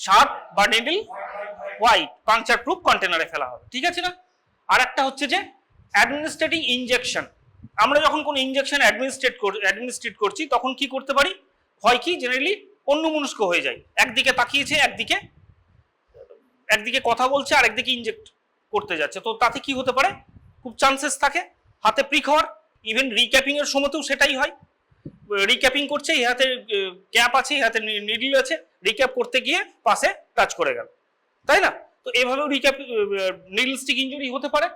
Sharp বা needle white puncture proof কন্টেনারে ফেলা হবে, ঠিক আছে না? আর একটা হচ্ছে যে অ্যাডমিনিস্ট্রেটিং ইনজেকশন। আমরা যখন কোনো ইনজেকশন অ্যাডমিনিস্ট্রেট করছি তখন কি করতে পারি, হয় কি জেনারেলি অন্যমনস্ক হয়ে যায়, একদিকে তাকিয়েছে, একদিকে কথা বলছে আর একদিকে ইনজেক্ট করতে যাচ্ছে, তো তাতে কি হতে পারে, খুব চান্সেস থাকে হাতে প্রিক হওয়ার। ইভেন রিক্যাপিং এর সময়তেও সেটাই হয়, রিক্যাপিং করছে, এই হাতে ক্যাপ আছে, এই হাতে নিডল আছে, রিক্যাপ করতে গিয়ে পাশে টাচ করে গেল, তাই না? তো এভাবেও নিডল স্টিক ইনজুরি হতে পারে।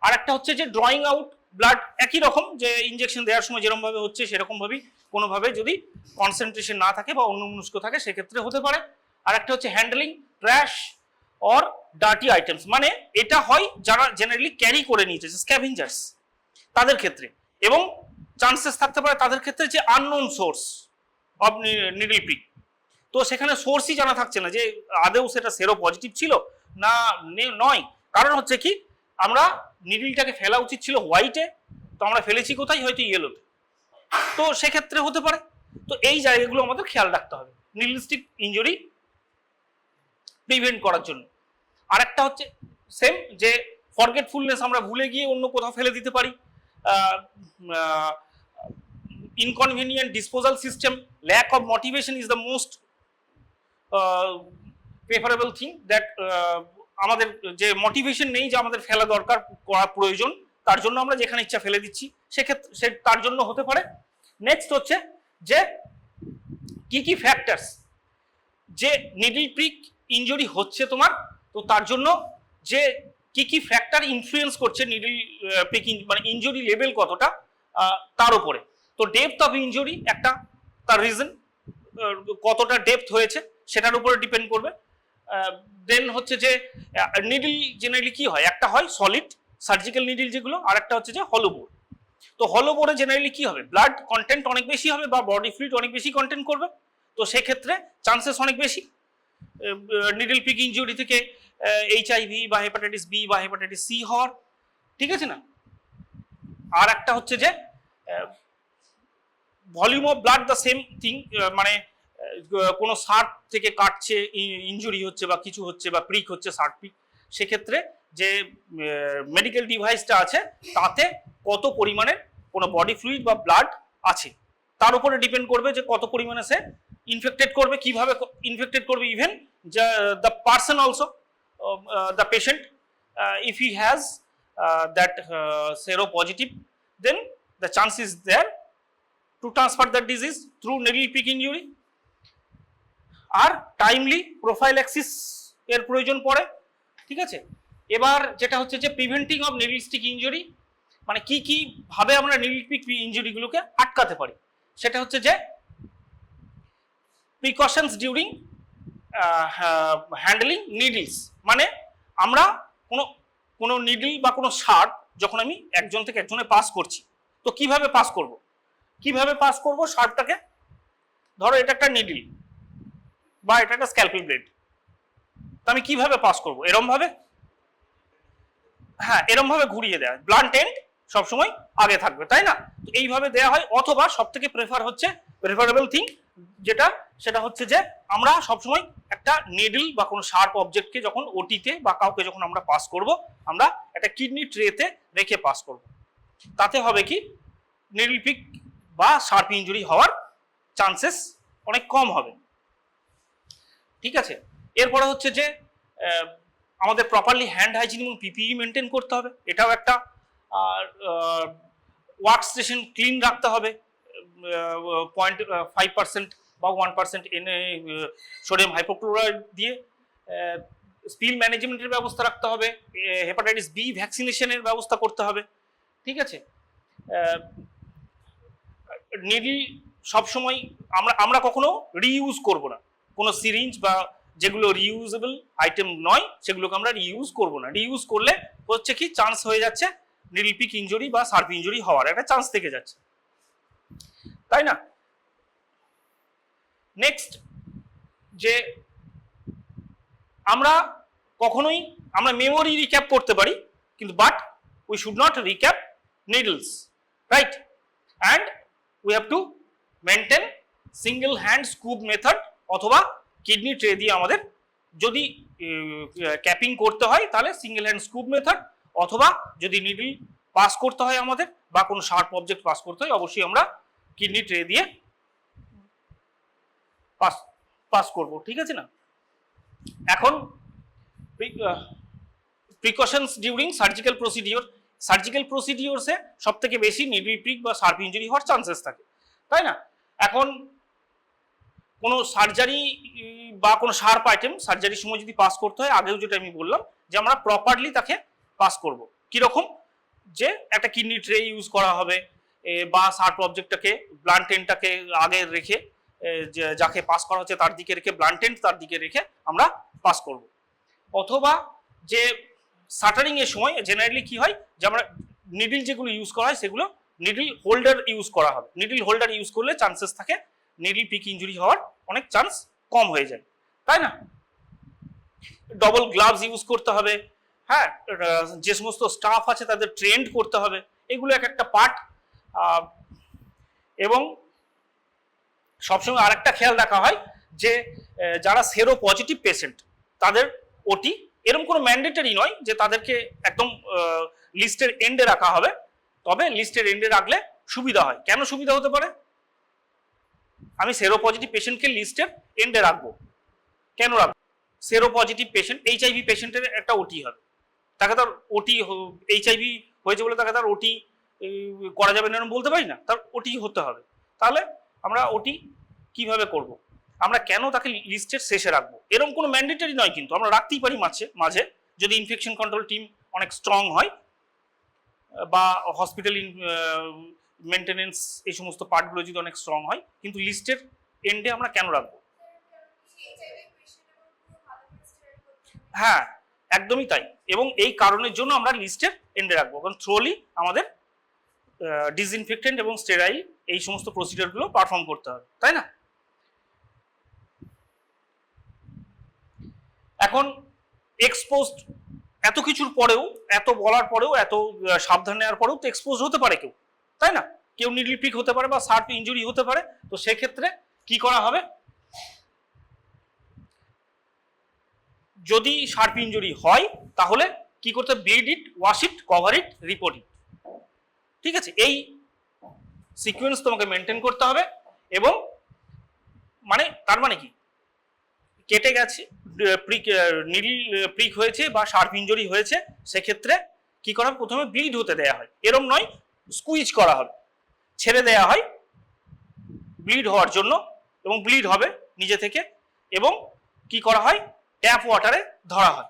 আর একটা হচ্ছে যে ড্রয়িং আউট ব্লাড, একই রকম, যে ইনজেকশন দেওয়ার সময় যেরকম ভাবে হচ্ছে সেরকম ভাবেই কোনোভাবে যদি কনসেন্ট্রেশন না থাকে বা অন্যমনস্ক থাকে সেক্ষেত্রে হতে পারে। আর একটা হচ্ছে handling trash or dirty items, মানে এটা হয় যারা জেনারেলি ক্যারি করে নিয়েছে, স্ক্যাভেঞ্জার্স, তাদের ক্ষেত্রে। এবং চান্সেস থাকতে পারে তাদের ক্ষেত্রে যে unknown source of needle prick, তো সেখানে সোর্সই জানা থাকছে না যে আদেও সেটা সেরো পজিটিভ ছিল না নয়। কারণ হচ্ছে কি, আমরা নিডলটাকে ফেলা উচিত ছিল হোয়াইটে, তো আমরা ফেলেছি কোথায়, হয়তো ইয়েলোতে, তো সেক্ষেত্রে হতে পারে। তো এই জায়গাগুলো আমাদের খেয়াল রাখতে হবে নিডল স্টিক ইনজুরি প্রিভেন্ট করার জন্য। আর একটা হচ্ছে সেম, যে ফরগেটফুলনেস, আমরা ভুলে গিয়ে অন্য কোথাও ফেলে দিতে পারি, inconvenient disposal system, lack of motivation is the most preferable thing that আমাদের যে মোটিভেশন নেই যে আমাদের ফেলা দরকার, করা প্রয়োজন, তার জন্য আমরা যেখানে ইচ্ছা ফেলে দিচ্ছি, সেক্ষেত্রে তার জন্য হতে পারে। নেক্সট হচ্ছে যে কি ফ্যাক্টরস, যে নিডল প্রিক ইনজুরি হচ্ছে তোমার, তো তার জন্য যে কি ফ্যাক্টর ইনফ্লুয়েন্স করছে নিডল প্রিক মানে ইনজুরি লেভেল কতটা, তার উপরে। তো ডেপথ অফ ইনজুরি একটা, তার রিজন কতটা ডেপথ হয়েছে সেটার উপরে ডিপেন্ড করবে। দেন হচ্ছে যে নিডল জেনারেলি কি হয়, একটা হয় সলিড সার্জিক্যাল নিডল যেগুলো, আর একটা হচ্ছে যে হলো বোর। তো হলো বোরে জেনারেলি কি হবে, ব্লাড কন্টেন্ট অনেক বেশি হবে বা বডি ফ্লুইড অনেক বেশি কন্টেন্ট করবে, তো সেক্ষেত্রে চান্সেস অনেক বেশি নিডল প্রিক ইনজুরি থেকে HIV বা হেপাটাইটিস বি বা হেপাটাইটিস সি হওয়ার, ঠিক আছে না? আর একটা হচ্ছে যে volume of blood the same thing, মানে কোনো শার্প থেকে কাটছে, ইনজুরি হচ্ছে বা কিছু হচ্ছে বা প্রিক হচ্ছে, শার্প প্রিক, সেক্ষেত্রে যে মেডিকেল ডিভাইসটা আছে তাতে কত পরিমাণে কোনো বডি ফ্লুইড বা ব্লাড আছে তার উপরে ডিপেন্ড করবে যে কত পরিমাণে সে ইনফেক্টেড করবে, কিভাবে ইনফেক্টেড করবে। Even the person also, the patient, if he has that seropositive, then the chance is there to transfer the disease through needle prick injury. R timely prophylaxis এর প্রয়োজন পড়ে, ঠিক আছে? এবার যেটা হচ্ছে যে preventing of needle stick injury, মানে কি ভাবে আমরা নিডল প্রিক ইনজুরিগুলোকে আটকাতে পারি, সেটা হচ্ছে যে প্রিকশনস ডিউরিং হ্যান্ডলিং নিডলস, মানে আমরা কোনো নিডল বা কোনো শার্প যখন আমি একজন থেকে একজনে পাস করছি, তো কিভাবে পাস করব শার্পটাকে। ধরো এটা একটা নিডল বা এটা একটা স্ক্যালপেল ব্লেড, তো আমি কিভাবে পাস করব, এরম ভাবে, হ্যাঁ এরম ভাবে ঘুরিয়ে দেওয়া, ব্লান্ট এন্ড সবসময় আগে থাকবে, তাই না? তো এইভাবে দেওয়া হয়। অথবা সব থেকে প্রেফারেবল থিং যেটা, সেটা হচ্ছে যে আমরা সবসময় একটা নিডল বা কোনো শার্প অবজেক্টকে যখন ওটিতে বা কাউকে যখন আমরা পাস করব, আমরা একটা কিডনি ট্রেতে রেখে পাস করব, তাতে হবে কি নিডল প্রিক বা শার্প ইনজুরি হওয়ার চান্সেস অনেক কম হবে, ঠিক আছে? এরপরে হচ্ছে যে আমাদের প্রপারলি হ্যান্ড হাইজিন এবং PPE মেনটেন করতে হবে, এটাও একটা। আর ওয়ার্ক স্টেশন ক্লিন রাখতে হবে, 0.5% বা 1% সোডিয়াম হাইপোক্লোরাইড দিয়ে। স্পিল ম্যানেজমেন্টের ব্যবস্থা রাখতে হবে, হেপাটাইটিস বি ভ্যাকসিনেশনের ব্যবস্থা করতে হবে, ঠিক আছে? নিডল সবসময় আমরা কখনো রিইউজ করব না, কোনো সিরিঞ্জ বা যেগুলো রিইউজেবল আইটেম নয় সেগুলোকে আমরা রিইউজ করব না। রিইউজ করলে হচ্ছে কি চান্স হয়ে যাচ্ছে নিডল প্রিক ইনজুরি বা শার্প ইনজুরি হওয়ার একটা চান্স থেকে যাচ্ছে, তাই না? নেক্সট, যে আমরা কখনোই আমরা মেমোরি রিক্যাপ করতে পারি, কিন্তু but we should not recap needles, right? And we have to maintain single hand scoop method অথবা কিডনি ট্রে দিয়ে আমাদের যদি ক্যাপিং করতে হয় তাহলে সিঙ্গেল হ্যান্ড স্কুপ মেথড, অথবা যদি নিডল পাস করতে হয় আমাদের বা কোনো শার্প অবজেক্ট পাস করতে হয়, অবশ্যই আমরা কিডনি ট্রে দিয়ে পাস করব। ঠিক আছে না? এখন precautions during surgical procedure, surgical প্রসিডিওরসে সব থেকে বেশি নিডল প্রিক বা শার্প ইঞ্জুরি হওয়ার চান্সেস থাকে, তাই না? এখন কোনো সার্জারি বা কোনো শার্প আইটেম সার্জারির সময় যদি পাস করতে হয়, আগেও যেটা আমি বললাম যে আমরা প্রপারলি তাকে পাস করব। কিরকম? যে একটা কিডনি ট্রে ইউজ করা হবে বা শার্প অবজেক্টটাকে ব্লান্ট এন্ডটাকে আগে রেখে যাকে পাস করা হচ্ছে তার দিকে রেখে ব্লান্ট এন্ড তার দিকে রেখে আমরা পাস করব। অথবা যে শাটারিং এর সময় জেনারেলি কি হয় যে আমরা নিডল যেগুলো ইউজ করা হয় সেগুলো নিডল হোল্ডার ইউজ করা হবে। নিডল হোল্ডার ইউজ করলে চান্সেস থাকে নিডল পিক ইঞ্জুরি হওয়ার অনেক চান্স কম হয়ে যায়, তাই না? ডবল গ্লাভস ইউজ করতে হবে, হ্যাঁ, যে সমস্ত স্টাফ আছে তাদের ট্রেন্ড করতে হবে, এগুলো এক একটা পার্ট। এবং সবসময় আরেকটা খেয়াল রাখা হয় যে যারা সেরো পজিটিভ পেশেন্ট তাদের ওটি এরকম কোনো ম্যান্ডেটরি নয় যে তাদেরকে একদম লিস্টের এন্ডে রাখা হবে, তবে লিস্টের এন্ডে রাখলে সুবিধা হয়। কেন সুবিধা হতে পারে? আমি সেরো পজিটিভ পেশেন্টকে লিস্টের এন্ডে রাখবো, কেন রাখবো? সেরো পজিটিভ পেশেন্ট, এইচআইভি পেশেন্টের একটা ওটি হবে, তাকে তার ওটি এইচআইভি হয়েছে বলে তাকে তার ওটি করা যাবে না বলতে পারি না, তার ওটি হতে হবে। তাহলে আমরা ওটি কিভাবে করব? আমরা কেন তাকে লিস্টের শেষে রাখবো? এরকম কোনো ম্যান্ডেটরি নয়, কিন্তু আমরা রাখতেই পারি মাঝে যদি ইনফেকশন কন্ট্রোল টিম অনেক স্ট্রং হয় বা হসপিটাল মেনটেনেন্স এই সমস্ত পার্টগুলো যদি অনেক স্ট্রং হয়, কিন্তু লিস্টের এন্ডে আমরা কেন রাখবো? হ্যাঁ, একদমই তাই। এবং এই কারণের জন্য আমরা লিস্টের এন্ডে রাখবো, কারণ থ্রোলি আমাদের ডিসইনফেক্টেন্ট এবং স্টেরাইল এই সমস্ত প্রসিডিওরগুলো পারফর্ম করতে হবে, তাই না? এখন এক্সপোজড, এত কিছুর পরেও, এত বলার পরেও, এত সাবধান নেওয়ার পরেও তো এক্সপোজ হতে পারে কেউ, তাই না? কেউ নিডল পিক হতে পারে বা শার্প ইনজুরি হতে পারে। তো সেক্ষেত্রে কি করা হবে? যদি শার্প ইনজুরি হয় তাহলে কি করতে? Bleed it, wash it, cover it, report ইট। ঠিক আছে? এই সিকোয়েন্স তোমাকে মেনটেন করতে হবে। এবং মানে তার মানে কি, কেটে গেছে, নিডল প্রিক হয়েছে বা শার্প ইনজুরি হয়েছে, সেক্ষেত্রে কি করা হবে? প্রথমে ব্লিড হতে দেওয়া হয়, এরম নয় স্কুইজ করা হবে, ছেড়ে দেওয়া হয় ব্লিড হওয়ার জন্য, এবং ব্লিড হবে নিজে থেকে। এবং কি করা হয়? ট্যাপ ওয়াটারে ধরা হয়,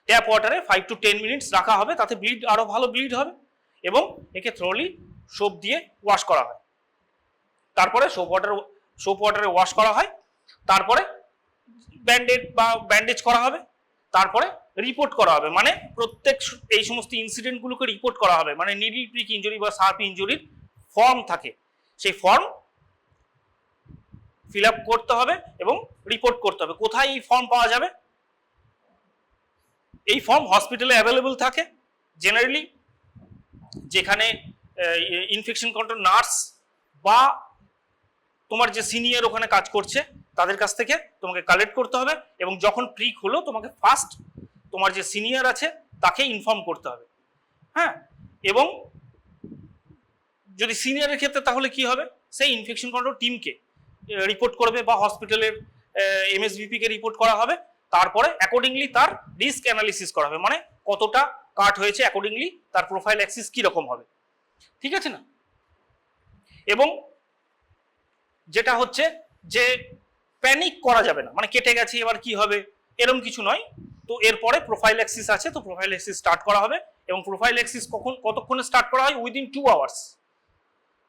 ট্যাপ ওয়াটারে 5 to 10 মিনিটস রাখা হবে, তাতে ব্লিড আরো ভালো ব্লিড হবে। এবং একে থ্রোলি সোপ দিয়ে ওয়াশ করা হয়, তারপরে সোপ ওয়াটারে ওয়াশ করা হয়, তারপরে ব্যান্ডেড বা ব্যান্ডেজ করা হবে, তারপরে রিপোর্ট করা হবে। মানে প্রত্যেক এই সমস্ত ইনসিডেন্টগুলোকে রিপোর্ট করা হবে। মানে নিডল প্রিক ইনজুরি বা শার্প ইনজুরির ফর্ম থাকে, সেই ফর্ম ফিল আপ করতে হবে এবং রিপোর্ট করতে হবে। কোথায় এই ফর্ম পাওয়া যাবে? এই ফর্ম হসপিটালে অ্যাভেলেবল থাকে জেনারেলি, যেখানে ইনফেকশন কন্ট্রোল নার্স বা তোমার যে সিনিয়র ওখানে কাজ করছে তাদের কাছ থেকে তোমাকে কালেক্ট করতে হবে। এবং যখন প্রিক হলো তোমাকে ফার্স্ট তোমার যে সিনিয়র আছে তাকে ইনফর্ম করতে হবে, হ্যাঁ। এবং যদি সিনিয়রের ক্ষেত্রে তাহলে কি হবে? সেই ইনফেকশন কন্ট্রোল টিমকে রিপোর্ট করবে বা হসপিটালের এমএসভিপি কে রিপোর্ট করা হবে। তারপরে অ্যাকর্ডিংলি তার রিস্ক অ্যানালিসিস করা হবে, মানে কতটা কাট হয়েছে, অ্যাকর্ডিংলি তার প্রোফাইল অ্যাক্সিস কি রকম হবে, ঠিক আছে না? এবং যেটা হচ্ছে যে প্যানিক করা যাবে না, মানে কেটে গেছে এবার কি হবে এরকম কিছু নয়। তো এরপরে প্রোফাইল অ্যাক্সিস আছে, তো প্রোফাইল অ্যাক্সিস স্টার্ট করা হবে। এবং প্রোফাইল অ্যাক্সিস কতক্ষণে স্টার্ট করা হয়? উইদিন 2 আওয়ার্স,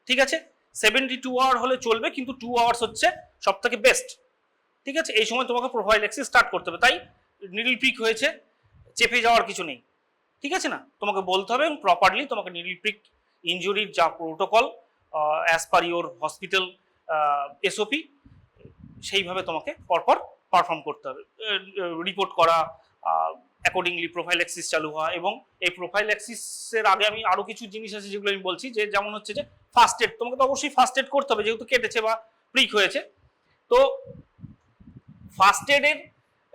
ঠিক আছে? 72 আওয়ার হলে চলবে, কিন্তু 2 আওয়ার্স হচ্ছে সব থেকে বেস্ট, ঠিক আছে? এই সময় তোমাকে প্রোফাইল অ্যাক্সিস স্টার্ট করতে হবে। তাই নিডল প্রিক হয়েছে, চেপে যাওয়ার কিছু নেই, ঠিক আছে না? তোমাকে বলতে হবে এবং প্রপারলি তোমাকে নিডল প্রিক ইনজুরির যা protocol as per your hospital SOP, সেইভাবে তোমাকে পরপর পারফর্ম করতে হবে। রিপোর্ট করা, অ্যাকর্ডিংলি প্রোফাইল অ্যাক্সিস চালু হওয়া। এবং এই প্রোফাইল অ্যাক্সিসের আগে আমি আরো কিছু জিনিস আছে যেগুলো আমি বলছি, যে যেমন হচ্ছে যে ফার্স্ট এড, তোমাকে তো অবশ্যই ফার্স্ট এড করতে হবে যেহেতু কেটেছে বা প্রিক হয়েছে। তো ফার্স্ট এডের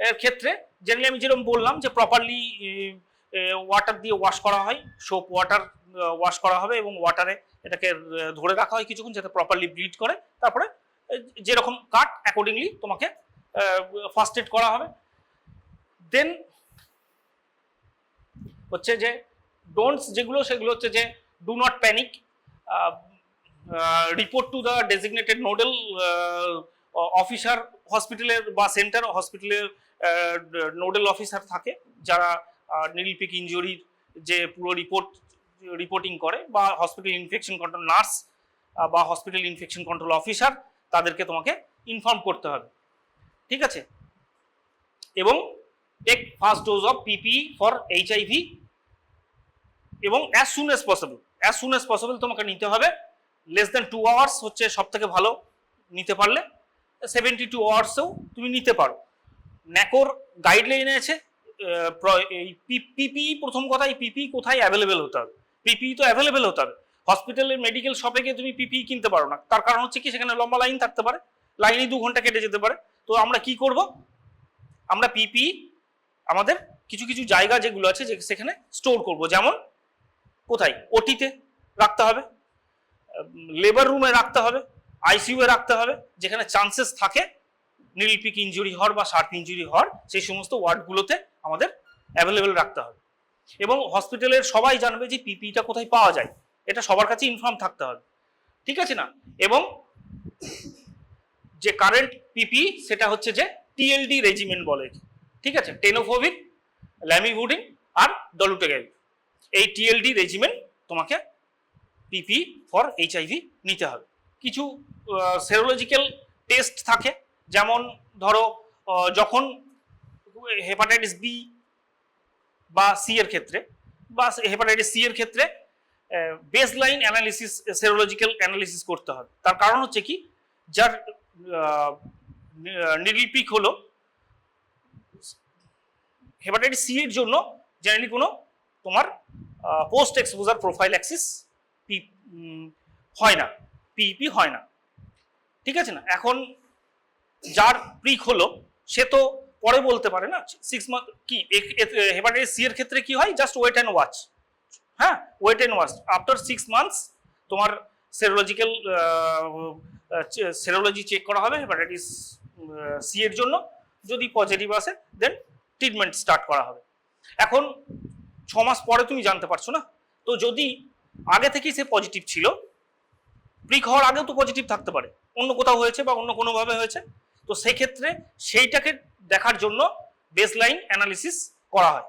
এর ক্ষেত্রে জেনারেলি আমি যেরকম বললাম যে প্রপারলি ওয়াটার দিয়ে ওয়াশ করা হয়, সোপ ওয়াটার ওয়াশ করা হবে এবং ওয়াটারে এটাকে ধরে রাখা হয় কিছুক্ষণ যাতে প্রপারলি ব্লিড করে, তারপরে যেরকম কাট অ্যাকর্ডিংলি তোমাকে ফার্স্ট এড করা হবে। দেন হচ্ছে যে ডোন্টস যেগুলো, সেগুলো হচ্ছে যে do not panic, report to the designated nodal officer, হসপিটালের বা সেন্টার হসপিটালের নোডাল অফিসার থাকে যারা নিডল পিক ইনজুরির যে পুরো রিপোর্টিং করে, বা হসপিটাল ইনফেকশন কন্ট্রোল নার্স বা হসপিটাল ইনফেকশন কন্ট্রোল অফিসার, তাদেরকে তোমাকে ইনফর্ম করতে হবে, ঠিক আছে। এবং take first dose of PP for HIV এবং অ্যাজ সুন অ্যাজ পসিবল তোমাকে নিতে হবে। লেস দেন 2 আওয়ার্স হচ্ছে সব থেকে ভালো, নিতে পারলে 72 আওয়ার্সেও তুমি নিতে পারো। ন্যাকোর গাইডলাইনে আছে এই পিপি, প্রথম কথা এই পিপি কোথায় অ্যাভেলেবেল হতে হবে, পিপি তো অ্যাভেলেবেল হতে হবে। হসপিটালের মেডিকেল শপে গিয়ে তুমি পিপি কিনতে পারো না, তার কারণ হচ্ছে কি সেখানে লম্বা লাইন থাকতে পারে, লাইনে 2 ঘন্টা কেটে যেতে পারে। তো আমরা কি করব, আমরা পিপি আমাদের কিছু কিছু জায়গা যেগুলো আছে সেখানে স্টোর করব। যেমন কোথায়, ওটিতে রাখতে হবে, লেবার রুমে রাখতে হবে, আইসিইউ এ রাখতে হবে, যেখানে চান্সেস থাকে নিডল পিক ইনজুরি হওয়ার বা শার্প ইনজুরি হওয়ার, সেই সমস্ত ওয়ার্ডগুলোতে আমাদের অ্যাভেলেবেল রাখতে হবে। এবং হসপিটালের সবাই জানবে যে পিপিটা কোথায় পাওয়া যায়, এটা সবার কাছে ইনফর্ম থাকতে হবে, ঠিক আছে না। এবং যে কারেন্ট পিপি সেটা হচ্ছে যে টিএলডি রেজিমেন্ট বলে, ঠিক আছে, টেনোফোভির, ল্যামিভুডিন আর ডলুটেগাইভ, এই টিএলডি রেজিমেন্ট তোমাকে পিপি ফর এইচআইভি নিতে হবে। কিছু সেরোলজিক্যাল টেস্ট থাকে, যেমন ধরো যখন হেপাটাইটিস বি বা সি এর ক্ষেত্রে, বা হেপাটাইটিস সি এর ক্ষেত্রে base line analysis, serological analysis করতে হবে। তার কারণ হচ্ছে কি, যার নিডল পিক হলো হেপাটাইটিস সি এর জন্য জেনারেলি কোনো তোমার পোস্ট এক্সপোজার প্রোফাইল অ্যাক্সিস হয় না, পিইপি হয় না, ঠিক আছে না। এখন যার প্রিক হলো সে তো পরে বলতে পারে না 6 মান্থ কি, হেপাটাইটিস সি এর ক্ষেত্রে কি হয়, জাস্ট ওয়েট অ্যান্ড ওয়াচ, হ্যাঁ, wait and watch. After 6 months তোমার সেরোলজি চেক করা হবে হেপাটাইটিস সি এর জন্য, যদি পজিটিভ আসে দেন ট্রিটমেন্ট স্টার্ট করা হবে। এখন 6 মাস পরে তুমি জানতে পারছো না, তো যদি আগে থেকেই সে পজিটিভ ছিল, প্রিক হওয়ার আগেও তো পজিটিভ থাকতে পারে, অন্য কোথাও হয়েছে বা অন্য কোনোভাবে হয়েছে, তো সেক্ষেত্রে সেইটাকে দেখার জন্য বেস লাইন অ্যানালিসিস করা হয়,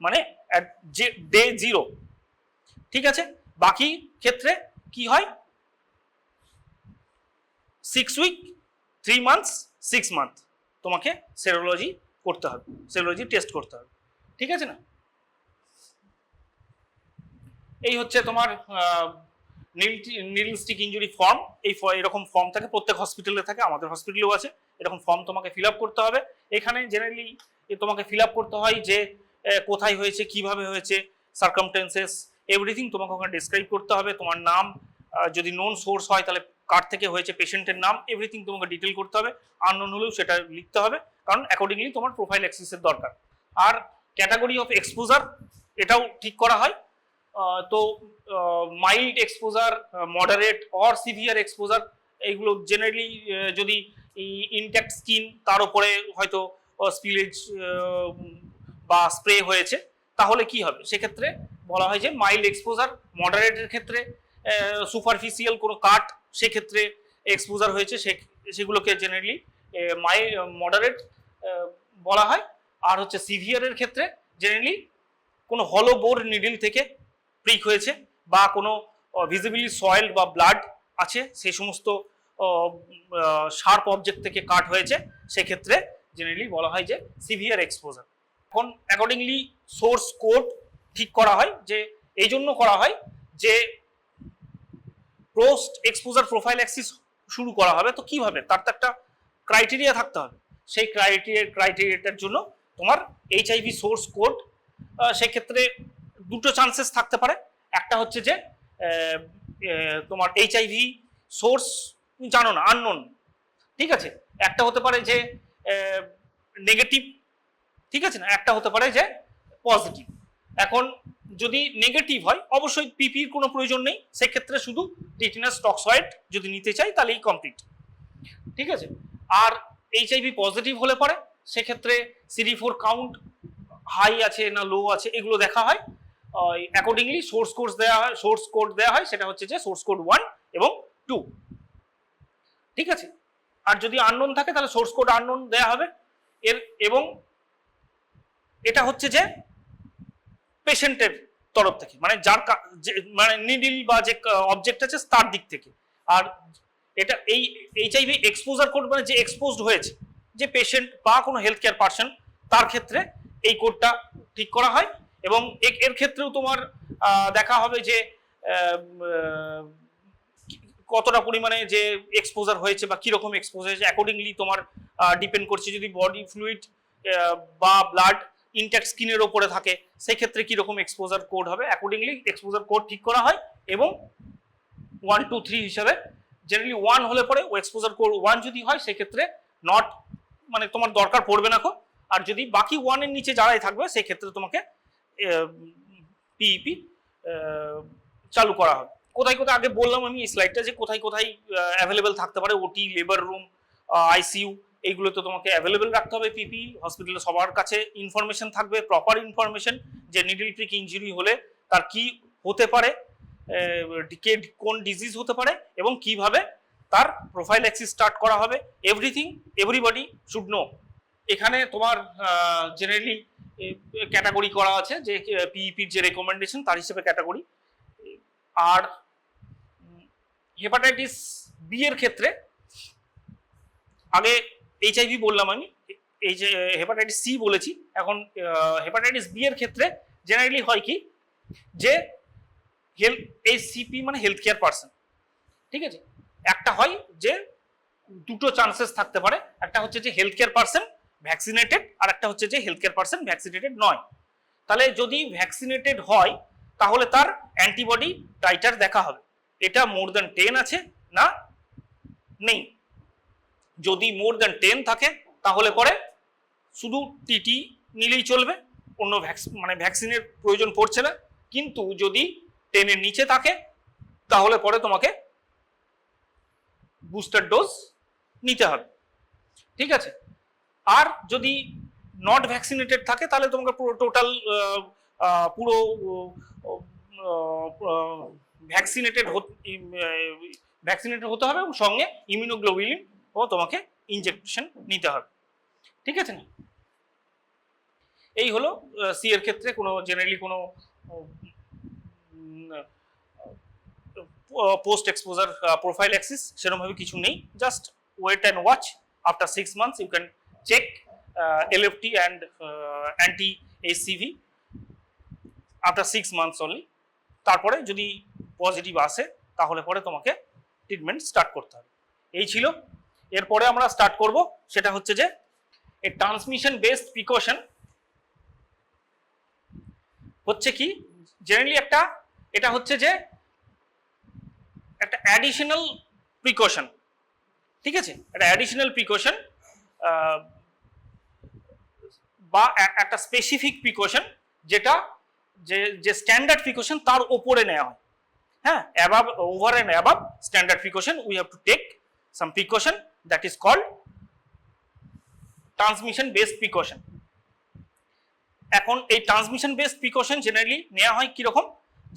মানে ডে 0, ঠিক আছে। বাকি ক্ষেত্রে কি হয়, 6 উইক, 3 মান্থস, 6 মান্থ তোমাকে সেরোলজি করতে হবে, সেরোলজি টেস্ট করতে হবে, ঠিক আছে না। এই হচ্ছে তোমার নিডল স্টিক ইনজুরি ফর্ম। এরকম ফর্ম থাকে, প্রত্যেক হসপিটালে থাকে, আমাদের হসপিটালেও আছে, এরকম ফর্ম তোমাকে ফিল আপ করতে হবে। এখানে জেনারেলি তোমাকে ফিল আপ করতে হয় যে কোথায় হয়েছে, কিভাবে হয়েছে, সার্কামস্টেন্সেস, এভরিথিং তোমাকে ওখানে ডিসক্রাইব করতে হবে। তোমার নাম, যদি নোন সোর্স হয় তাহলে কার থেকে হয়েছে, পেশেন্টের নাম, এভরিথিং তোমাকে ডিটেল করতে হবে। আননোন হলেও সেটা লিখতে হবে, কারণ অ্যাকর্ডিংলি তোমার প্রোফাইল অ্যাক্সেসের দরকার। আর ক্যাটাগরি অফ এক্সপোজার এটাও ঠিক করা হয়। তো mild exposure, moderate or severe exposure, এইগুলো জেনারেলি যদি ইনট্যাক্ট স্কিন, তার উপরে হয়তো স্পিলেজ বা স্প্রে হয়েছে, তাহলে কি হবে, সেক্ষেত্রে বলা হয় যে মাইল্ড এক্সপোজার। মডারেটের ক্ষেত্রে সুপারফিশিয়াল কোনো কাট, সেক্ষেত্রে এক্সপোজার হয়েছে, সেগুলোকে জেনারেলি মডারেট বলা হয়। আর হচ্ছে সিভিয়ারের ক্ষেত্রে জেনারেলি কোনো হলো বোর নিডল থেকে প্রিক হয়েছে, বা কোনো ভিজিবলি সয়েল বা ব্লাড আছে, সেই সমস্ত শার্প অবজেক্ট থেকে কাট হয়েছে, সেক্ষেত্রে জেনারেলি বলা হয় যে সিভিয়ার এক্সপোজার। এখন অ্যাকর্ডিংলি সোর্স কোড ঠিক করা হয়, যে এই জন্য করা হয় যে পোস্ট এক্সপোজার প্রোফাইল অ্যাক্সিস শুরু করা হবে, তো কিভাবে, তার তো একটা ক্রাইটেরিয়া থাকতে হবে। সেই ক্রাইটেরিয়াটার জন্য তোমার এইচআইভি সোর্স কোড, সেক্ষেত্রে দুটো চান্সেস থাকতে পারে। একটা হচ্ছে যে তোমার এইচআইভি সোর্স জানো না, আননোন, ঠিক আছে। একটা হতে পারে যে নেগেটিভ, ঠিক আছে না, একটা হতে পারে যে পজিটিভ। এখন যদি নেগেটিভ হয় অবশ্যই পিপির কোনো প্রয়োজন নেই, সেক্ষেত্রে শুধু টিটেনাস টক্সয়েড যদি নিতে চাই তাহলেই কমপ্লিট, ঠিক আছে। আর এইচআইভি পজিটিভ হলে পরে সেক্ষেত্রে CD4 কাউন্ট হাই আছে না লো আছে এগুলো দেখা হয়, অ্যাকর্ডিংলি সোর্স কোড দেওয়া হয়, সেটা হচ্ছে যে সোর্স কোড 1 এবং 2, ঠিক আছে। আর যদি আননোন থাকে তাহলে সোর্স কোড আননোন দেওয়া হবে এবং এটা হচ্ছে যে পেশেন্টের তরফ থেকে, মানে যার মানে নিডিল বা যে অবজেক্ট আছে তার দিক থেকে। আর এটা এই এইচআইভি এক্সপোজার কোড মানে যে এক্সপোজড হয়েছে যে পেশেন্ট বা কোনো হেলথ কেয়ার পার্সন, তার ক্ষেত্রে এই কোডটা ঠিক করা হয়। এবং এর ক্ষেত্রেও তোমার দেখা হবে যে কতটা পরিমাণে যে এক্সপোজার হয়েছে বা কিরকম এক্সপোজার হয়েছে, অ্যাকর্ডিংলি তোমার ডিপেন্ড করছে। যদি বডি ফ্লুইড বা ব্লাড ইনট্যাক্ট স্কিনের ওপরে থাকে সেক্ষেত্রে কিরকম এক্সপোজার কোড হবে, অ্যাকর্ডিংলি এক্সপোজার কোড ঠিক করা হয়। এবং 1, 2, 3 হিসাবে জেনারেলি 1 হলে পরে ও এক্সপোজার কোড 1 যদি হয় সেক্ষেত্রে নট, মানে তোমার দরকার পড়বে না। আর যদি বাকি 1 এর নিচে যারাই থাকবে সেক্ষেত্রে তোমাকে পিইপি চালু করা হবে। কোথায় কোথায় আগে বললাম আমি এই স্লাইডটা যে কোথায় কোথায় অ্যাভেলেবেল থাকতে পারে, ওটি, লেবার রুম, আইসিইউ, এইগুলো তো তোমাকে অ্যাভেলেবেল রাখতে হবে। পিপি হসপিটালে সবার কাছে ইনফরমেশন থাকবে, প্রপার ইনফরমেশন, যে নিডল প্রিক ইনজুরি হলে তার কি হতে পারে, কোন ডিজিজ হতে পারে এবং কিভাবে তার প্রোফাইল্যাক্সিস স্টার্ট করা হবে, এভরিথিং এভরিবডি শুড নো। এখানে তোমার জেনারেলি ক্যাটাগরি করা আছে যে পিইপির যে রেকমেন্ডেশন তার হিসেবে ক্যাটাগরি। আর হেপাটাইটিস বি এর ক্ষেত্রে আগে এইচআইভি বললাম আমি, এই যে হেপাটাইটিস সি বলেছি, এখন হেপাটাইটিস বি এর ক্ষেত্রে জেনারেলি হয় কি যে সিপি মানে হেলথ কেয়ার পার্সন, ঠিক আছে। একটা হয় যে দুটো চান্সেস থাকতে পারে, একটা হচ্ছে যে হেলথ কেয়ার পার্সন ভ্যাকসিনেটেড আর একটা হচ্ছে যে হেলথ কেয়ার পার্সন ভ্যাকসিনেটেড নয়। তাহলে যদি ভ্যাকসিনেটেড হয় তাহলে তার অ্যান্টিবডি টাইটার দেখা হবে, এটা মোর দ্যান 10 আছে না নেই। যদি মোর দ্যান 10 থাকে তাহলে পরে শুধু টিটি নিলেই চলবে, অন্য মানে ভ্যাকসিনের প্রয়োজন পড়ছে না। কিন্তু যদি 10 এর নিচে থাকে তাহলে পরে তোমাকে বুস্টার ডোজ নিতে হবে, ঠিক আছে। আর যদি নট ভ্যাকসিনেটেড থাকে তাহলে তোমাকে পুরো টোটাল পুরো ভ্যাকসিনেটেড হতে হবে এবং সঙ্গে ইমিউনোগ্লোবুলিন ও তোমাকে ইনজেকশন নিতে হবে, ঠিক আছে না। এই হলো সি এর ক্ষেত্রে কোনো জেনারেলি কোনো পোস্ট এক্সপোজার প্রোফাইল্যাক্সিস সেরকমভাবে কিছু নেই। Just wait and watch, after 6 months you can check LFT and anti HCV after 6 months অনলি। তারপরে যদি পজিটিভ আসে তাহলে পরে তোমাকে ট্রিটমেন্ট স্টার্ট করতে হবে। এই ছিল। এরপরে আমরা স্টার্ট করব সেটা হচ্ছে যে এই ট্রান্সমিশন বেসড প্রিকশন হচ্ছে কি, জেনারেলি এটা হচ্ছে যে একটা অ্যাডিশনাল প্রিকশন, ঠিক আছে। একটা অ্যাডিশনাল প্রিকশন বা একটা স্পেসিফিক প্রিকশন যেটা যে স্ট্যান্ডার্ড প্রিকশন তার উপরে নেওয়া হয়। হ্যাঁ, above, over and above standard precaution we have to take some precaution that is called transmission based precaution. এখন এই ট্রান্সমিশন বেসড প্রিকশন জেনারেলি নেওয়া হয় কিরকম,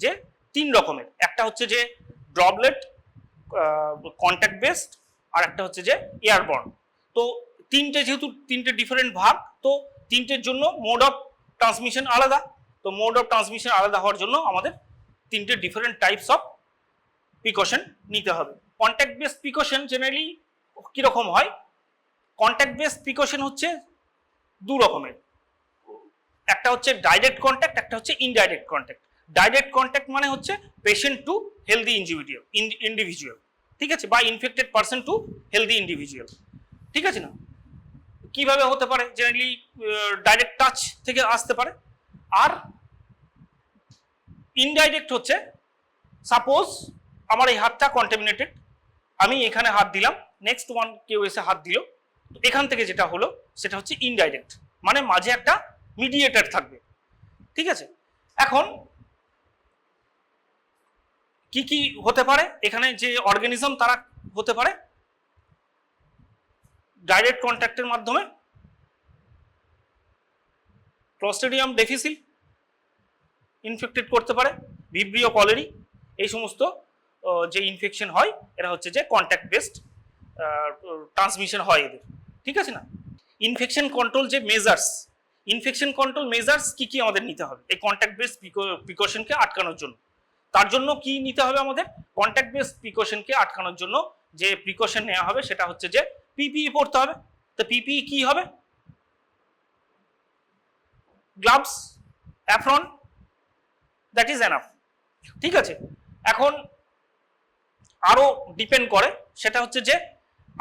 যে 3 রকমের। একটা হচ্ছে যে ড্রপলেট কন্ট্যাক্ট বেসড, আর একটা হচ্ছে যে এয়ারবর্ন। তো যেহেতু তিনটে ডিফারেন্ট ভাগ, তো তিনটের জন্য মোড অফ ট্রান্সমিশন আলাদা। তো মোড অফ ট্রান্সমিশন আলাদা হওয়ার জন্য আমাদের তিনটে ডিফারেন্ট টাইপস অফ প্রিকশন নিতে হবে। কন্ট্যাক্ট বেসড প্রিকশন জেনারেলি কিরকম হয়, কন্ট্যাক্ট বেসড প্রিকশন হচ্ছে 2 রকমের। একটা হচ্ছে ডাইরেক্ট কন্ট্যাক্ট, একটা হচ্ছে ইনডাইরেক্ট কন্ট্যাক্ট। ডাইরেক্ট কন্ট্যাক্ট মানে হচ্ছে পেশেন্ট টু হেলদি ইন্ডিভিজুয়াল, ঠিক আছে, বা infected person to healthy individual, ঠিক আছে না। কিভাবে হতে পারে, জেনারেলি ডাইরেক্ট টাচ থেকে আসতে পারে। আর ইনডাইরেক্ট হচ্ছে সাপোজ আমার এই হাতটা কন্টামিনেটেড, আমি এখানে হাত দিলাম, নেক্সট ওয়ান কেউ এসে হাত দিল, তো এখান থেকে যেটা হলো সেটা হচ্ছে ইনডাইরেক্ট, মানে মাঝে একটা মিডিয়েটর থাকবে। ঠিক আছে, এখন কি কি হতে পারে এখানে যে অর্গানিজম তারা হতে পারে ডাইরেক্ট কন্ট্যাক্টের মাধ্যমে? ক্লস্ট্রিডিয়াম ডিফিসিল ইনফেক্টেড করতে পারে, ভিব্রিও কলেরি, এই সমস্ত যে ইনফেকশন হয় এরা হচ্ছে যে কন্ট্যাক্ট বেসড ট্রান্সমিশন হয় এদের। ঠিক আছে না? ইনফেকশন কন্ট্রোল যে মেজার্স, ইনফেকশন কন্ট্রোল মেজার্স কি কি আমাদের নিতে হবে এই কন্ট্যাক্ট বেসড প্রিকশনকে আটকানোর জন্য? তার জন্য কি নিতে হবে আমাদের? কন্ট্যাক্ট বেসড প্রিকশনকে আটকানোর জন্য যে প্রিকশন নেওয়া হবে সেটা হচ্ছে যে পিপিই পড়তে হবে। তো পিপিই কি হবে? Gloves, apron, that is enough. ঠিক আছে, এখন আরো ডিপেন্ড করে সেটা হচ্ছে যে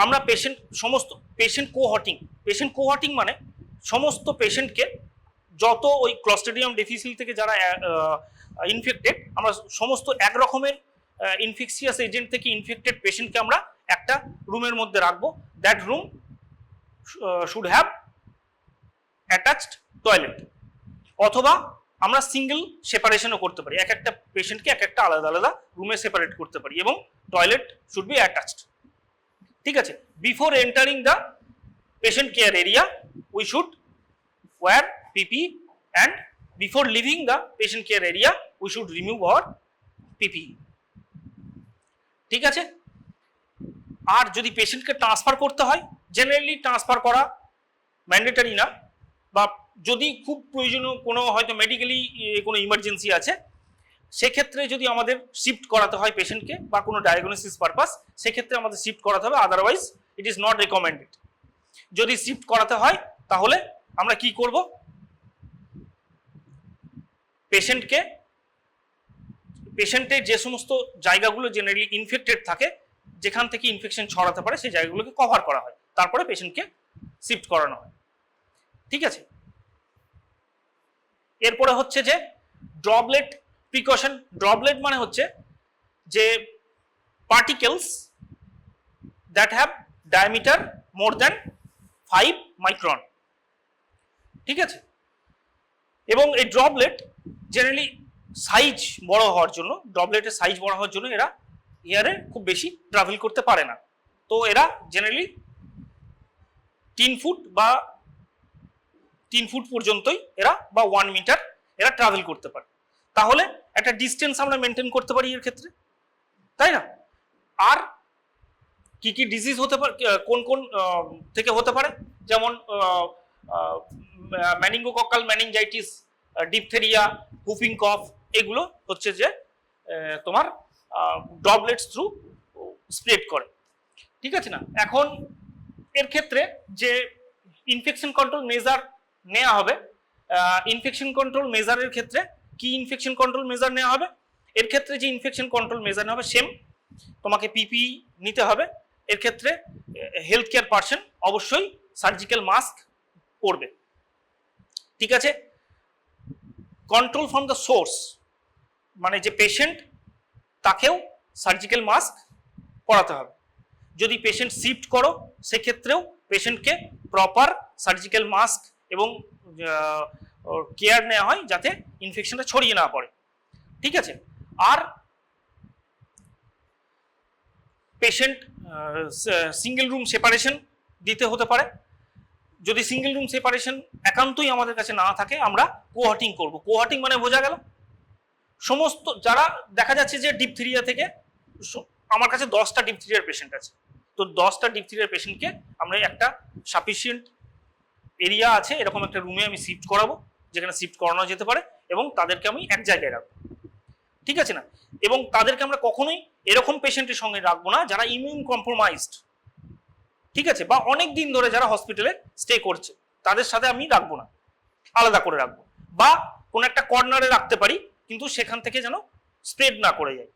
আমরা সমস্ত পেশেন্ট কোহর্টিং মানে সমস্ত পেশেন্টকে, যত ওই ক্লস্ট্রিডিয়াম ডিফিসিল থেকে যারা ইনফেক্টেড, আমরা সমস্ত এক রকমের ইনফেকশিয়াস এজেন্ট থেকে ইনফেক্টেড পেশেন্টকে আমরা একটা রুমের মধ্যে রাখবো। That room should have attached toilet, অথবা আমরা সিঙ্গেল সেপারেশনও করতে পারি, এক একটা পেশেন্টকে এক একটা আলাদা আলাদা রুমে সেপারেট করতে পারি, এবং টয়লেট শুড বি অ্যাটাচড। ঠিক আছে, before entering the patient care area we should wear PP, and before leaving the patient care area we should remove our PP. ঠিক আছে, আর যদি পেশেন্টকে ট্রান্সফার করতে হয়, জেনারেলি ট্রান্সফার করা ম্যান্ডেটরি না, বা যদি খুব প্রয়োজনীয় কোনো হয়তো মেডিকেলি কোনো ইমার্জেন্সি আছে সেক্ষেত্রে যদি আমাদের শিফট করাতে হয় পেশেন্টকে, বা কোনো ডায়াগনোসিস পারপাস, সেক্ষেত্রে আমাদের শিফট করাতে হবে, otherwise it is not recommended. যদি শিফট করাতে হয় তাহলে আমরা কি করব? পেশেন্টের যে সমস্ত জায়গাগুলো জেনারেলি ইনফেক্টেড থাকে, যেখান থেকে ইনফেকশন ছড়াতে পারে, সেই জায়গাগুলোকে কভার করা হয়, তারপরে পেশেন্টকে শিফট করানো হয়। ঠিক আছে, এরপরে হচ্ছে যে ড্রপলেট প্রিকশন। ড্রপলেট মানে হচ্ছে যে particles that have diameter more than 5 micron. ঠিক আছে, এবং এই ড্রপলেট জেনারেলি সাইজ বড় হওয়ার জন্য, ড্রপলেটের সাইজ বড় হওয়ার জন্য এরা এয়ারে খুব বেশি ট্রাভেল করতে পারে না। তো এরা জেনারেলি 3 ফুট পর্যন্তই এরা, বা 1 মিটার এরা ট্রাভেল করতে পারে। তাহলে একটা ডিস্টেন্স আমরা মেনটেন করতে পারি এর ক্ষেত্রে, তাই না? আর কি কি ডিজিজ হতে পারে, কোন কোন থেকে হতে পারে, যেমন মেনিঙ্গোকক্কাল মেনিনজাইটিস, ডিপথেরিয়া, হুফিং কফ, এগুলো হচ্ছে যে তোমার ড্রপলেটস থ্রু স্প্রেড করে। ঠিক আছে না? এখন এর ক্ষেত্রে যে ইনফেকশন কন্ট্রোল মেজার নেওয়া হবে, ইনফেকশন কন্ট্রোল মেজারের ক্ষেত্রে কি ইনফেকশন কন্ট্রোল মেজার নেওয়া হবে? এর ক্ষেত্রে যে ইনফেকশন কন্ট্রোল মেজার নেওয়া হবে, সেম তোমাকে পিপি নিতে হবে। এর ক্ষেত্রে হেলথ কেয়ার পার্সন অবশ্যই সার্জিক্যাল মাস্ক পরবে। ঠিক আছে, কন্ট্রোল ফ্রম দ্য সোর্স মানে যে পেশেন্ট, তাকেও সার্জিক্যাল মাস্ক পরাতে হবে। যদি পেশেন্ট শিফট করো সেক্ষেত্রেও পেশেন্টকে প্রপার সার্জিক্যাল মাস্ক এবং কেয়ার নেওয়া হয় যাতে ইনফেকশনটা ছড়িয়ে না পড়ে। ঠিক আছে, আর পেশেন্ট সিঙ্গেল রুম সেপারেশন দিতে হতে পারে। যদি সিঙ্গেল রুম সেপারেশন একান্তই আমাদের কাছে না থাকে, আমরা কোহর্টিং করব। কোহর্টিং মানে বোঝা গেল, সমস্ত যারা দেখা যাচ্ছে যে ডিপথেরিয়া থেকে, আমার কাছে 10টা ডিপথেরিয়ার পেশেন্ট আছে, তো 10টা ডিপথেরিয়ার পেশেন্টকে আমরা একটা সাফিসিয়েন্ট এরিয়া আছে এরকম একটা রুমে আমি শিফট করাবো, যেখানে শিফট করানো যেতে পারে, এবং তাদেরকে আমি এক জায়গায় রাখবো। ঠিক আছে না? এবং তাদেরকে আমরা কখনোই এরকম পেশেন্টের সঙ্গে রাখবো না যারা ইমিউন কম্প্রোমাইজড, ঠিক আছে, বা অনেক দিন ধরে যারা হসপিটালে স্টে করছে, তাদের সাথে আমি রাখবো না, আলাদা করে রাখবো, বা কোনো একটা কর্নারে রাখতে পারি, কিন্তু সেখান থেকে যেন স্প্রেড না করে যায়,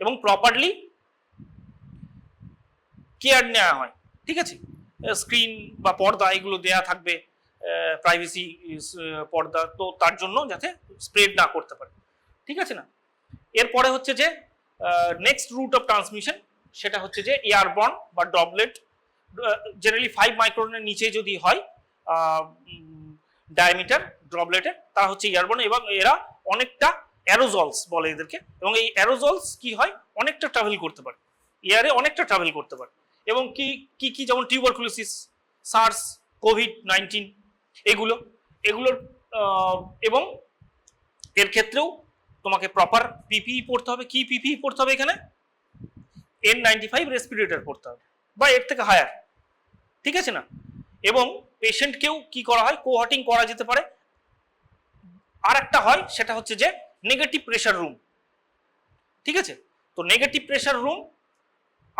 এবং প্রপারলি কেয়ার নেওয়া হয়। ঠিক আছে, স্ক্রিন বা পর্দা এগুলো দেয়া থাকবে, প্রাইভেসি পর্দা, তো তার জন্য যাতে স্প্রেড না করতে পারে। ঠিক আছে না? এরপরে হচ্ছে যে নেক্সট রুট অফ ট্রান্সমিশন, সেটা হচ্ছে যে এয়ারবর্ন বা ড্রপলেট জেনারেলি 5 মাইক্রনের নিচে যদি হয় ডায়ামিটার ড্রপলেটের, তারা হচ্ছে এয়ারবর্ন, এবং এরা অনেকটা অ্যারোজলস বলে এদেরকে, এবং এই অ্যারোজলস কি হয় অনেকটা ট্রাভেল করতে পারে, এয়ারে অনেকটা ট্রাভেল করতে পারে। এবং কি কি কি যেমন টিউবারকুলোসিস, সার্স, কোভিড-19 এগুলোর এবং এর ক্ষেত্রেও তোমাকে প্রপার পিপিই পড়তে হবে। কি পিপিই পড়তে হবে এখানে? N95 রেসপিরেটর পড়তে হবে বা এর থেকে হায়ার, ঠিক আছে না? এবং পেশেন্টকেও কি করা হয়, কোহর্টিং করা যেতে পারে। আর একটা হয় সেটা হচ্ছে যে নেগেটিভ প্রেসার রুম, ঠিক আছে? তো নেগেটিভ প্রেসার রুম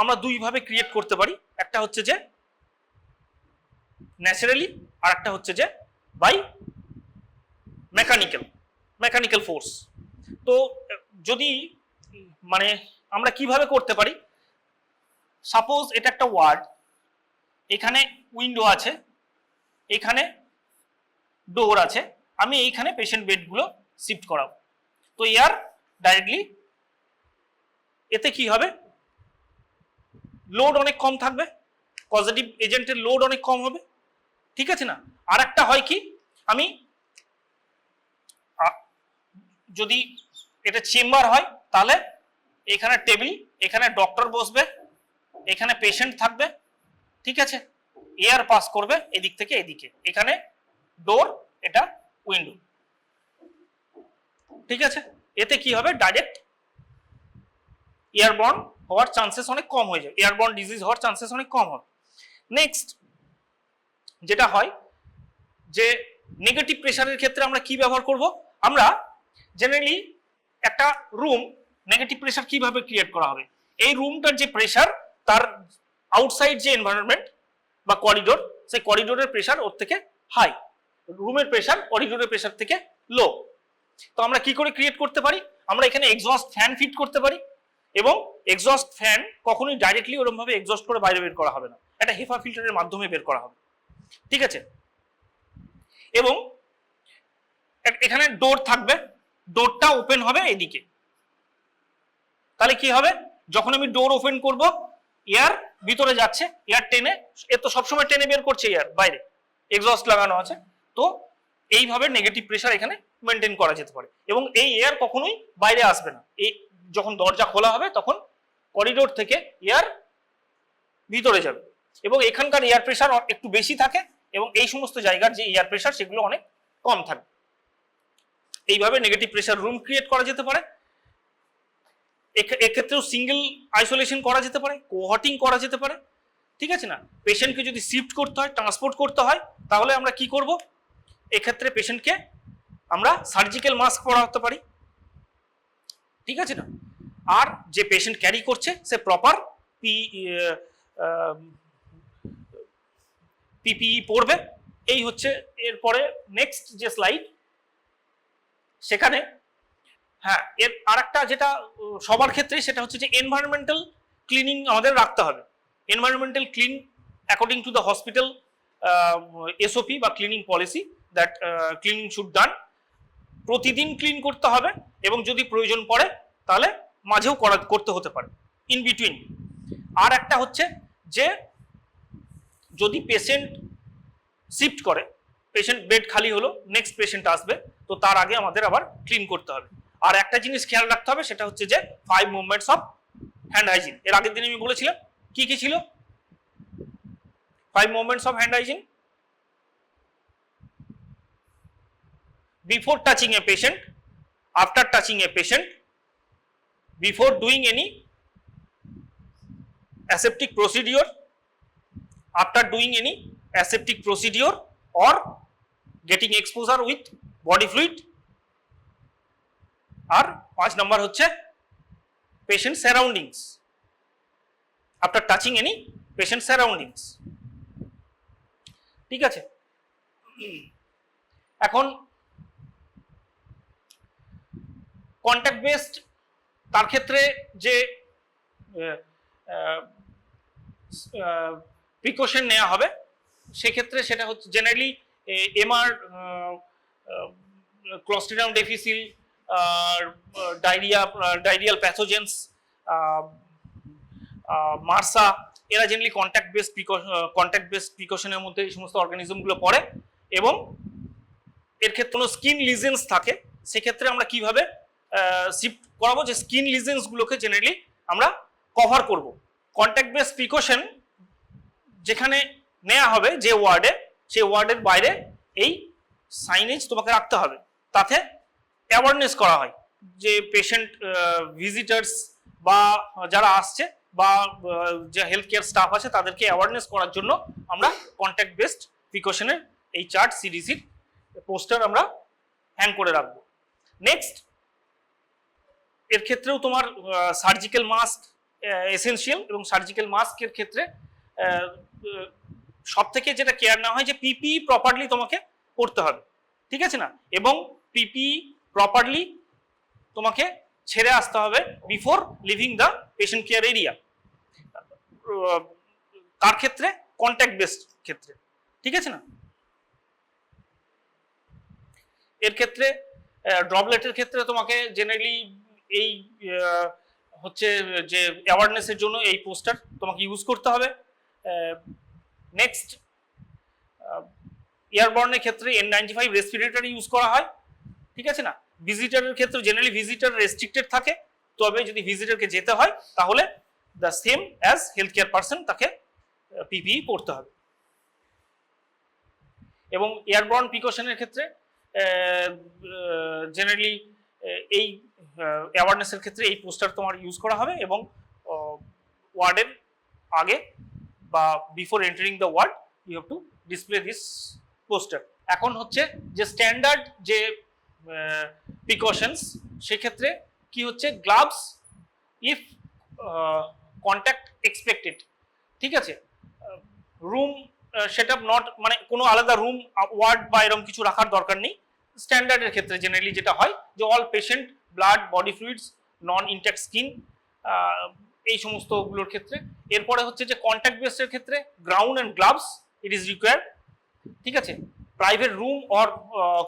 আমরা দুইভাবে ক্রিয়েট করতে পারি, একটা হচ্ছে যে ন্যাচারালি, আর একটা হচ্ছে যে বাই মেকানিক্যাল ফোর্স। তো যদি মানে আমরা কিভাবে করতে পারি, সাপোজ এটা একটা ওয়ার্ড, এখানে উইন্ডো আছে, এখানে ডোর আছে, আমি এইখানে পেশেন্ট বেডগুলো শিফট করাবো। তো এয়ার ডাইরেক্টলি, এতে কি হবে, লোড অনেক কম থাকবে, পজিটিভ এজেন্টের লোড অনেক কম হবে, ঠিক আছে না? আর একটা হয় কি, আমি যদি এটা চেম্বার হয় তাহলে এখানে টেবিল, এখানে ডক্টর বসবে, এখানে পেশেন্ট থাকবে, ঠিক আছে? এয়ার পাস করবে এদিক থেকে এদিকে, এখানে ডোর, এটা উইন্ডো, ঠিক আছে? এতে কি হবে, ডাইরেক্ট এয়ারবর্ন হওয়ার চান্সেস অনেক কম হয়ে যায়, এয়ারবর্ন ডিজিজ হওয়ার চান্সেস অনেক কম হবে। নেক্সট যেটা হয় যে নেগেটিভ প্রেসারের ক্ষেত্রে আমরা কি ব্যবহার করব, আমরা জেনারেলি একটা রুম নেগেটিভ প্রেসার কিভাবে ক্রিয়েট করা হবে, এই রুমটার যে প্রেসার তার আউটসাইড যে এনভায়রনমেন্ট বা করিডোর, সেই করিডোরের প্রেসার ওর থেকে হাই, রুমের প্রেসার করিডোরের প্রেসার থেকে লো। তো আমরা কি করে ক্রিয়েট করতে পারি, আমরা এখানে এক্সস্ট ফ্যান ফিট করতে পারি, এবং এক্সস্ট ফ্যান কখনোই ডাইরেক্টলি ওরকম ভাবে এক্সস্ট করে বাইরে বের করা হবে না, এটা হেফা ফিল্টারের মাধ্যমে বের করা হবে, ঠিক আছে? এবং এখানে ডোর থাকবে, ডোরটা ওপেন হবে এদিকে, তাহলে কি হবে, যখন আমি ডোর ওপেন করব এয়ার ভিতরে যাচ্ছে, এয়ার টেনে, এ তো সবসময় টেনে বের করছে এয়ার বাইরে, এক্সস্ট লাগানো আছে, তো এইভাবে নেগেটিভ প্রেসার এখানে মেনটেন করা যেতে পারে। এবং এই এয়ার কখনোই বাইরে আসবে না, এই যখন দরজা খোলা হবে তখন করিডোর থেকে এয়ার ভিতরে যাবে, এবং এখানকার এয়ার প্রেসার একটু বেশি থাকে, এবং এই সমস্ত জায়গার যে এয়ার প্রেসার সেগুলো অনেক কম থাকে। এইভাবে নেগেটিভ প্রেসার রুম ক্রিয়েট করা যেতে পারে। এক্ষেত্রেও সিঙ্গেল আইসোলেশন করা যেতে পারে, কোহর্টিং করা যেতে পারে, ঠিক আছে না? পেশেন্টকে যদি শিফট করতে হয়, ট্রান্সপোর্ট করতে হয়, তাহলে আমরা কি করব, এক্ষেত্রে পেশেন্টকে আমরা সার্জিক্যাল মাস্ক পরাতে পারি, ঠিক আছে না? আর যে পেশেন্ট ক্যারি করছে সে প্রপার পিপিই পরবে। এই হচ্ছে এরপরে নেক্সট যে স্লাইড, সেখানে হ্যাঁ এর আরেকটা যেটা সবার ক্ষেত্রে, সেটা হচ্ছে যে এনভায়রনমেন্টাল ক্লিনিং আমাদের রাখতে হবে। Environmental clean according to the hospital SOP বা cleaning policy, that cleaning should done, প্রতিদিন ক্লিন করতে হবে, এবং যদি প্রয়োজন পড়ে তাহলে মাঝেও করতে হতে পারে, ইন বিটুইন। আর একটা হচ্ছে যে যদি পেশেন্ট শিফট করে, পেশেন্ট বেড খালি হলো, নেক্সট পেশেন্ট আসবে, তো তার আগে আমাদের আবার ক্লিন করতে হবে। আর একটা জিনিস খেয়াল রাখতে হবে, সেটা হচ্ছে যে 5 মুভমেন্টস অফ হ্যান্ড হাইজিন। এর আগের দিন আমি বলেছিলাম কি কি ছিল 5 movements of hand hygiene. Before touching a patient, after touching a patient, before doing any aseptic procedure, after doing any aseptic procedure, or getting exposure with body fluid, আর 5 number হচ্ছে patient surroundings, after touching any patient surroundings, ঠিক আছে? এখন contact based, তার ক্ষেত্রে যে precaution নেওয়া হবে, সেক্ষেত্রে সেটা হচ্ছে generally MR, Clostridium difficile, diarrhoeal pathogens, Marsa, এরা জেনারেলি কন্ট্যাক্ট বেসড প্রিকশনের মধ্যে এই সমস্ত অর্গানিজমগুলো পড়ে। এবং এর ক্ষেত্রে কোনো স্কিন লিজেন্স থাকে, সেক্ষেত্রে আমরা কিভাবে শিফট করাবো, যে স্কিন লিজেন্স গুলোকে জেনারেলি আমরা কভার করব। কন্ট্যাক্ট বেসড প্রিকশন যেখানে নেওয়া হবে যে ওয়ার্ডে, সেই ওয়ার্ডের বাইরে এই সাইনেজ তোমাকে রাখতে হবে, তাতে অ্যাওয়ারনেস করা হয় যে পেশেন্ট ভিজিটার্স বা যারা আসছে বা যে হেলথ কেয়ার স্টাফ আছে তাদেরকে অ্যাওয়ারনেস করার জন্য আমরা কন্ট্যাক্ট বেসড প্রিকশনের এই চার্ট সিডিসির পোস্টার আমরা হ্যাং করে রাখবো। নেক্সট, এর ক্ষেত্রেও তোমার সার্জিক্যাল মাস্ক এসেনশিয়াল, এবং সার্জিক্যাল মাস্কের ক্ষেত্রে সব থেকে যেটা কেয়ার নেওয়া হয় যে পিপি প্রপারলি তোমাকে পড়তে হবে, ঠিক আছে না, এবং পিপি প্রপারলি তোমাকে ছেড়ে আসতে হবে before leaving the patient care area. তার ক্ষেত্রে কন্ট্যাক্ট বেসড ক্ষেত্রে, ঠিক আছে না। এর ক্ষেত্রে ড্রপলেটের ক্ষেত্রে তোমাকে জেনারেলি এই হচ্ছে যে অ্যাওয়ারনেসের জন্য এই পোস্টার তোমাকে ইউজ করতে হবে। নেক্সট, এয়ারবর্নের ক্ষেত্রে N95 রেসপিরেটর ইউজ করা হয়, ঠিক আছে না। ভিজিটারের ক্ষেত্রে জেনারেলি ভিজিটার রেস্ট্রিক্টেড থাকে, তবে যদি ভিজিটারকে যেতে হয় তাহলে the same as health care person তাকে পিপিই পড়তে হবে। এবং এয়ারবর্ন প্রিকশনের ক্ষেত্রে জেনারেলি এই অ্যাওয়ারনেসের ক্ষেত্রে এই পোস্টার তোমার ইউজ করা হবে, এবং ওয়ার্ডের আগে বা before entering the ward you have to display this poster. এখন হচ্ছে যে স্ট্যান্ডার্ড যে প্রিকশনস, সেক্ষেত্রে কি হচ্ছে, গ্লাভস ইফ কন্ট্যাক্ট এক্সপেক্টেড, ঠিক আছে। রুম সেটআপ নট, মানে কোনো আলাদা রুম ওয়ার্ড বা এরকম কিছু রাখার দরকার নেই। স্ট্যান্ডার্ডের ক্ষেত্রে জেনারেলি যেটা হয় যে all patient blood body fluids non intact skin, এই সমস্তগুলোর ক্ষেত্রে। এরপরে হচ্ছে যে কন্ট্যাক্ট বেসের ক্ষেত্রে gown and gloves it is required, ঠিক আছে। Private room or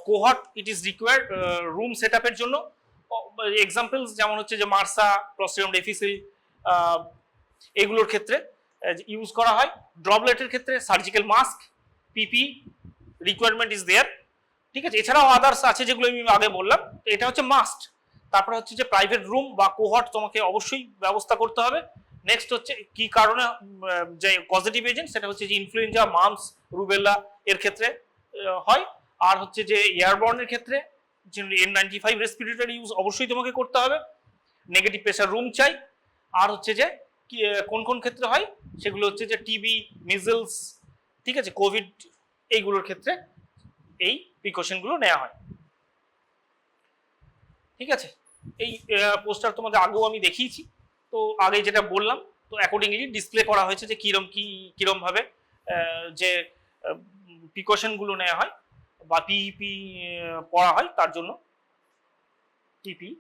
cohort it is required room set আপের জন্য। এক্সাম্পলস যেমন হচ্ছে যে মার্সা, ক্লস্ট্রিডিয়াম ডিফিসিল, এগুলোর ক্ষেত্রে ইউজ করা হয়। ড্রপলেটের ক্ষেত্রে surgical mask, PP requirement is there, ঠিক আছে। এছাড়াও আদার্স আছে যেগুলো আমি আগে বললাম, এটা হচ্ছে মাস্ট। তারপরে হচ্ছে যে প্রাইভেট রুম বা কোহর্ট তোমাকে অবশ্যই ব্যবস্থা করতে হবে। নেক্সট হচ্ছে কি কারণে যে পজিটিভ এজেন্ট, সেটা হচ্ছে যে ইনফ্লুয়েঞ্জা, মাম্পস, রুবেলা এর ক্ষেত্রে হয়। আর হচ্ছে যে এয়ারবর্নের ক্ষেত্রে N95 রেসপিরেটর ইউজ অবশ্যই তোমাকে করতে হবে। নেগেটিভ প্রেসার রুম চাই। আর হচ্ছে যে কোন কোন ক্ষেত্রে হয় সেগুলো হচ্ছে যে টিবি, মিজলস, ঠিক আছে, কোভিড, এইগুলোর ক্ষেত্রে এই প্রিকশনগুলো নেওয়া হয়, ঠিক আছে। এই পোস্টার তোমাদের আগেও আমি দেখিয়েছি, তো আগে যেটা বললাম, তো অ্যাকর্ডিংলি ডিসপ্লে করা হয়েছে যে কিরম ভাবে যে প্রিকশনগুলো নেওয়া হয় বা পিপি পড়া হয়, তার জন্য পিপি